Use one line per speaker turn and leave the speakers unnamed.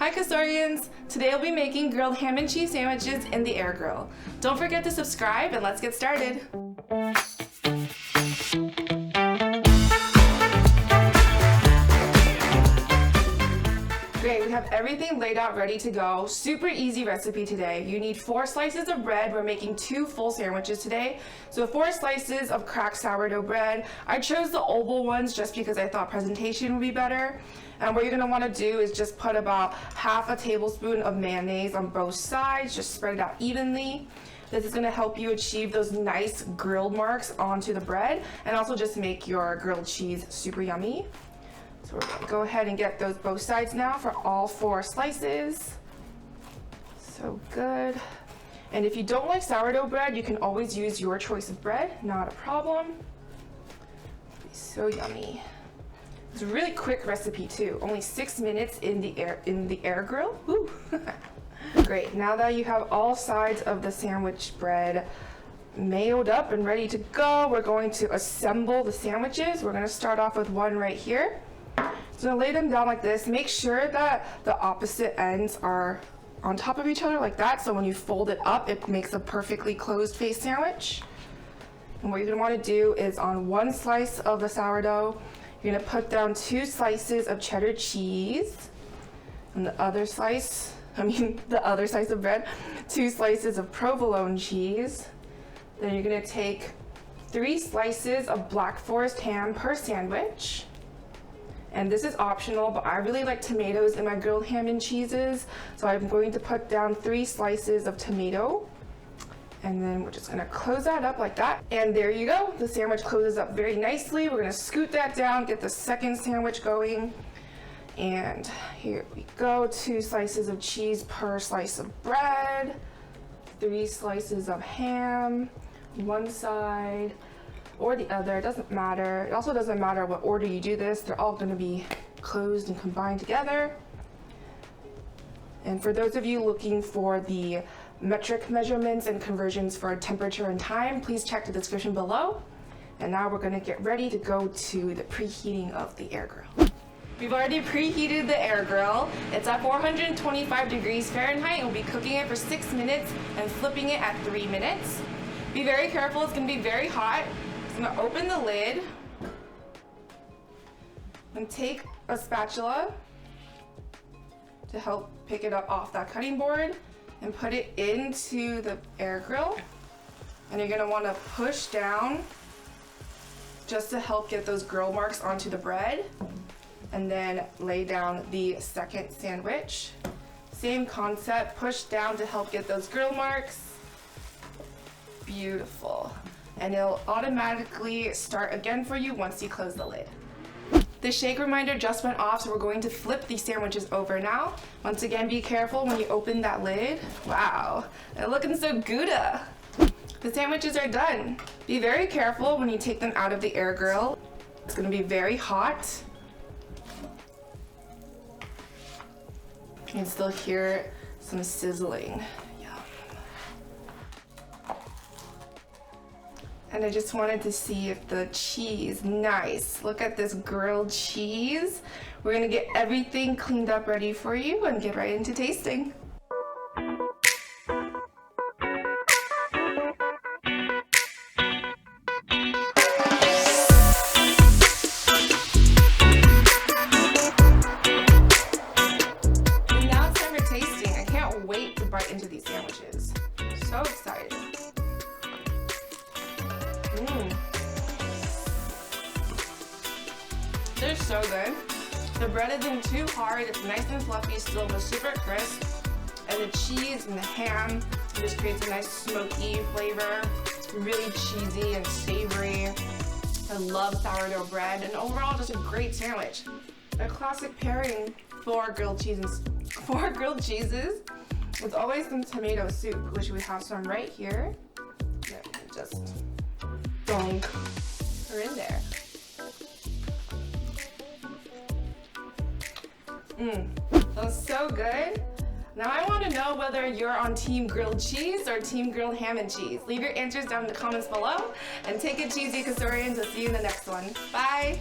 Hi Cosorians! Today I'll be making grilled ham and cheese sandwiches in the air grill. Don't forget to subscribe and let's get started. Great, we have everything laid out ready to go. Super easy recipe today. You need 4 slices of bread. We're making 2 full sandwiches today. So 4 slices of cracked sourdough bread. I chose the oval ones just because I thought presentation would be better. And what you're gonna wanna do is just put about half a tablespoon of mayonnaise on both sides, just spread it out evenly. This is gonna help you achieve those nice grilled marks onto the bread and also just make your grilled cheese super yummy. So we're gonna go ahead and get those both sides now for all 4 slices. So good. And if you don't like sourdough bread, you can always use your choice of bread, not a problem. It'll be so yummy. It's a really quick recipe too, only 6 minutes in the air grill. Woo. Great, now that you have all sides of the sandwich bread mayoed up and ready to go, we're going to assemble the sandwiches. We're gonna start off with one right here. So lay them down like this. Make sure that the opposite ends are on top of each other like that, so when you fold it up, it makes a perfectly closed face sandwich. And what you're gonna wanna do is on one slice of the sourdough, you're gonna put down 2 slices of cheddar cheese. And the other slice of bread, 2 slices of provolone cheese. Then you're gonna take 3 slices of black forest ham per sandwich. And this is optional, but I really like tomatoes in my grilled ham and cheeses. So I'm going to put down 3 slices of tomato. And then we're just gonna close that up like that. And there you go, the sandwich closes up very nicely. We're gonna scoot that down, get the second sandwich going. And here we go, 2 slices of cheese per slice of bread, 3 slices of ham, one side or the other, it doesn't matter. It also doesn't matter what order you do this, they're all gonna be closed and combined together. And for those of you looking for the metric measurements and conversions for temperature and time, please check the description below. And now we're gonna get ready to go to the preheating of the air grill. We've already preheated the air grill. It's at 425 degrees Fahrenheit. We'll be cooking it for 6 minutes and flipping it at 3 minutes. Be very careful, it's gonna be very hot. So I'm gonna open the lid and take a spatula to help pick it up off that cutting board and put it into the air grill. And you're gonna wanna push down just to help get those grill marks onto the bread. And then lay down the second sandwich. Same concept, push down to help get those grill marks. Beautiful. And it'll automatically start again for you once you close the lid. The shake reminder just went off, so we're going to flip these sandwiches over now. Once again, be careful when you open that lid. Wow, they're looking so Gouda. The sandwiches are done. Be very careful when you take them out of the air grill. It's gonna be very hot. You can still hear some sizzling. And I just wanted to see if the cheese, nice. Look at this grilled cheese. We're gonna get everything cleaned up ready for you and get right into tasting. And now it's time for tasting. I can't wait to bite into these sandwiches. So excited. They're so good. The bread isn't too hard, it's nice and fluffy still, but super crisp. And the cheese and the ham just creates a nice smoky flavor. Really cheesy and savory. I love sourdough bread, and overall just a great sandwich. A classic pairing for grilled cheeses. With always some tomato soup, which we have some right here. Just dunk her in there. That's so good. Now I want to know whether you're on team grilled cheese or team grilled ham and cheese. Leave your answers down in the comments below and take it cheesy, Cosorians. I'll see you in the next one. Bye.